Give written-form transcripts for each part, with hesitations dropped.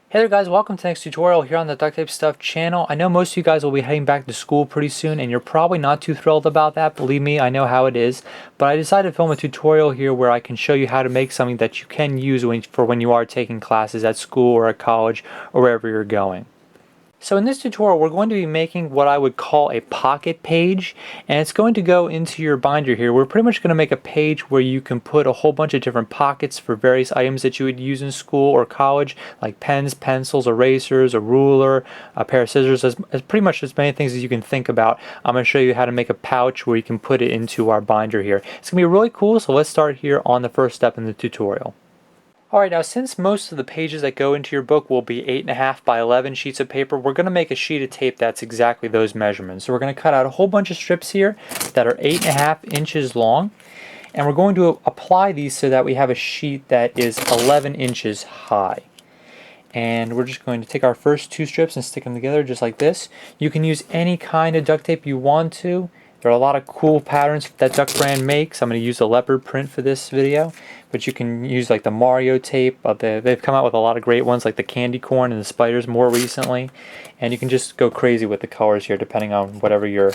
Hey there guys, welcome to the next tutorial here on the Duct Tape Stuff channel. I know most of you guys will be heading back to school pretty soon and you're probably not too thrilled about that. Believe me, I know how it is. But I decided to film a tutorial here where I can show you how to make something that you can use for when you are taking classes at school or at college or wherever you're going. So in this tutorial we're going to be making what I would call a pocket page, and it's going to go into your binder here. We're pretty much going to make a page where you can put a whole bunch of different pockets for various items that you would use in school or college, like pens, pencils, erasers, a ruler, a pair of scissors, as pretty much as many things as you can think about. I'm going to show you how to make a pouch where you can put it into our binder here. It's going to be really cool, so let's start here on the first step in the tutorial. Alright, now since most of the pages that go into your book will be 8.5 by 11 sheets of paper, we're going to make a sheet of tape that's exactly those measurements. So we're going to cut out a whole bunch of strips here that are 8.5 inches long, and we're going to apply these so that we have a sheet that is 11 inches high. And we're just going to take our first two strips and stick them together just like this. You can use any kind of duct tape you want to. There are a lot of cool patterns that Duct brand makes. I'm going to use the leopard print for this video, but you can use like the Mario tape. They've come out with a lot of great ones like the candy corn and the spiders more recently, and you can just go crazy with the colors here depending on whatever your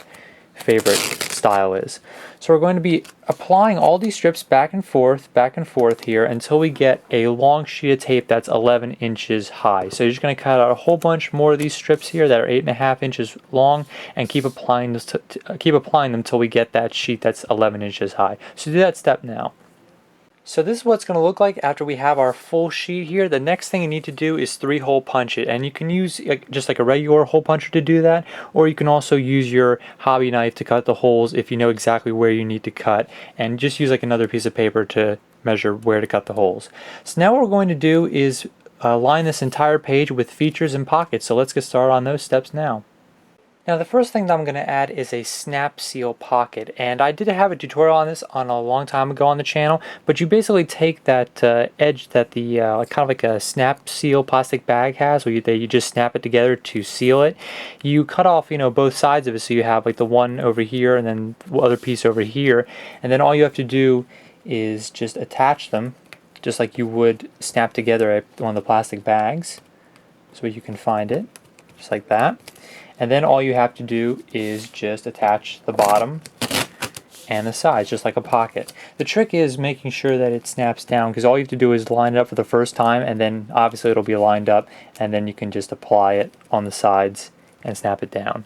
favorite style is. So we're going to be applying all these strips back and forth here until we get a long sheet of tape that's 11 inches high. So you're just going to cut out a whole bunch more of these strips here that are 8.5 inches long and keep applying them until we get that sheet that's 11 inches high. So do that step now. So this is what it's going to look like after we have our full sheet here. The next thing you need to do is 3-hole punch it, and you can use just like a regular hole puncher to do that, or you can also use your hobby knife to cut the holes if you know exactly where you need to cut, and just use like another piece of paper to measure where to cut the holes. So now what we're going to do is line this entire page with features and pockets. So let's get started on those steps now. Now the first thing that I'm going to add is a snap seal pocket, and I did have a tutorial on this a long time ago on the channel, but you basically take that edge that the kind of like a snap seal plastic bag has, where you just snap it together to seal it. You cut off both sides of it, so you have like the one over here and then the other piece over here, and then all you have to do is just attach them just like you would snap together one of the plastic bags, so you can find it just like that. And then all you have to do is just attach the bottom and the sides, just like a pocket. The trick is making sure that it snaps down, because all you have to do is line it up for the first time, and then obviously it'll be lined up, and then you can just apply it on the sides and snap it down.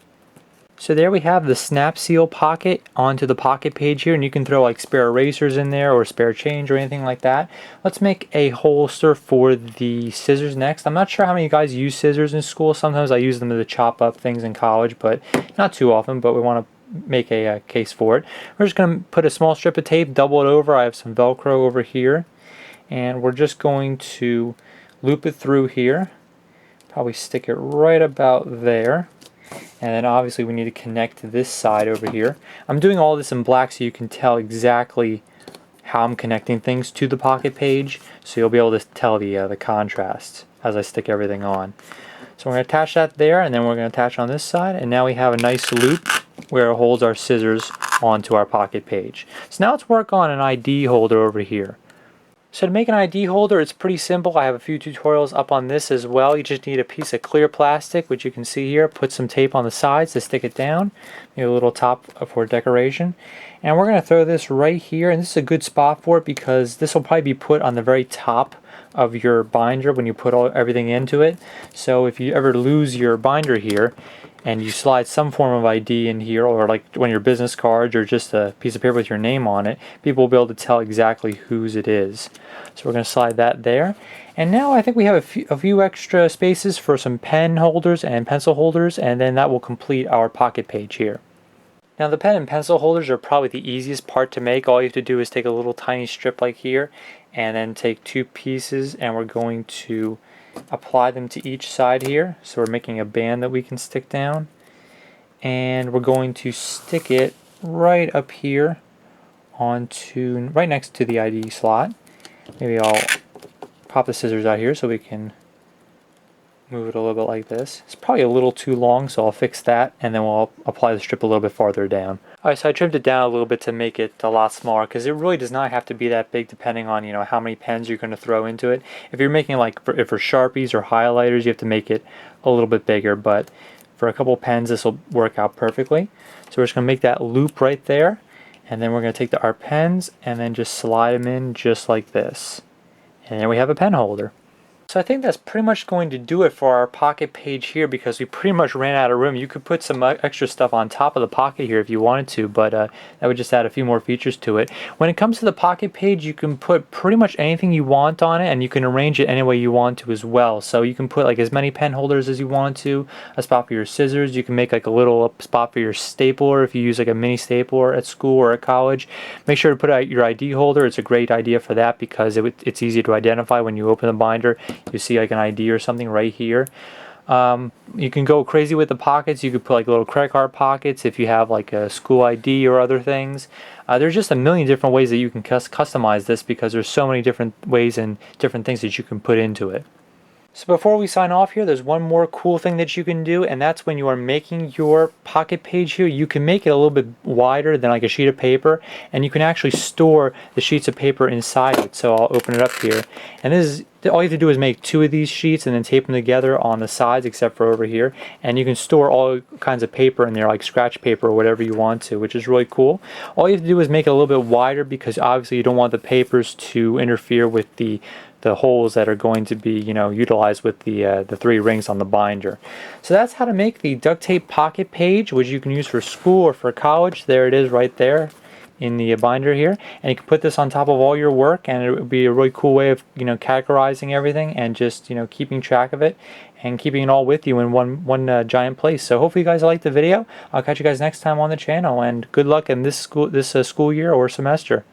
So there we have the snap seal pocket onto the pocket page here, and you can throw like spare erasers in there or spare change or anything like that. Let's make a holster for the scissors next. I'm not sure how many of you guys use scissors in school. Sometimes I use them to chop up things in college, but not too often, but we want to make a case for it. We're just going to put a small strip of tape, double it over. I have some Velcro over here, and we're just going to loop it through here. Probably stick it right about there. And then obviously we need to connect this side over here. I'm doing all this in black so you can tell exactly how I'm connecting things to the pocket page, so you'll be able to tell the contrasts as I stick everything on. So we're going to attach that there, and then we're going to attach on this side, and now we have a nice loop where it holds our scissors onto our pocket page. So now let's work on an ID holder over here. So to make an ID holder, it's pretty simple. I have a few tutorials up on this as well. You just need a piece of clear plastic, which you can see here. Put some tape on the sides to stick it down. Maybe a little top for decoration. And we're going to throw this right here, and this is a good spot for it because this will probably be put on the very top of your binder when you put everything into it. So if you ever lose your binder here, and you slide some form of ID in here, or like one of your business cards or just a piece of paper with your name on it, people will be able to tell exactly whose it is. So we're going to slide that there. And now I think we have a few extra spaces for some pen holders and pencil holders, and then that will complete our pocket page here. Now the pen and pencil holders are probably the easiest part to make. All you have to do is take a little tiny strip like here, and then take two pieces, and we're going to apply them to each side here. So we're making a band that we can stick down, and we're going to stick it right up here onto right next to the ID slot. Maybe I'll pop the scissors out here so we can move it a little bit like this. It's probably a little too long, so I'll fix that, and then we'll apply the strip a little bit farther down. Alright, so I trimmed it down a little bit to make it a lot smaller, because it really does not have to be that big depending on, you know, how many pens you're going to throw into it. If you're making like for Sharpies or highlighters, you have to make it a little bit bigger, but for a couple pens this will work out perfectly. So we're just going to make that loop right there, and then we're going to take our pens and then just slide them in just like this. And then we have a pen holder. So I think that's pretty much going to do it for our pocket page here, because we pretty much ran out of room. You could put some extra stuff on top of the pocket here if you wanted to, but that would just add a few more features to it. When it comes to the pocket page, you can put pretty much anything you want on it, and you can arrange it any way you want to as well. So you can put like as many pen holders as you want to, a spot for your scissors. You can make like a little spot for your stapler if you use like a mini stapler at school or at college. Make sure to put out your ID holder. It's a great idea for that because it's easy to identify when you open the binder. You see like an ID or something right here. You can go crazy with the pockets. You could put like little credit card pockets if you have like a school ID or other things. There's just a million different ways that you can customize this, because there's so many different ways and different things that you can put into it. So before we sign off here, there's one more cool thing that you can do, and that's when you are making your pocket page here, you can make it a little bit wider than like a sheet of paper, and you can actually store the sheets of paper inside it. So I'll open it up here, and this is all you have to do is make 2 of these sheets and then tape them together on the sides except for over here, and you can store all kinds of paper in there, like scratch paper or whatever you want to, which is really cool. All you have to do is make it a little bit wider, because obviously you don't want the papers to interfere with the holes that are going to be, you know, utilized with the 3 rings on the binder. So that's how to make the duct tape pocket page, which you can use for school or for college. There it is right there in the binder here, and you can put this on top of all your work, and it would be a really cool way of, you know, categorizing everything and just, you know, keeping track of it and keeping it all with you in one giant place. So hopefully you guys liked the video. I'll catch you guys next time on the channel, and good luck in this school year or semester.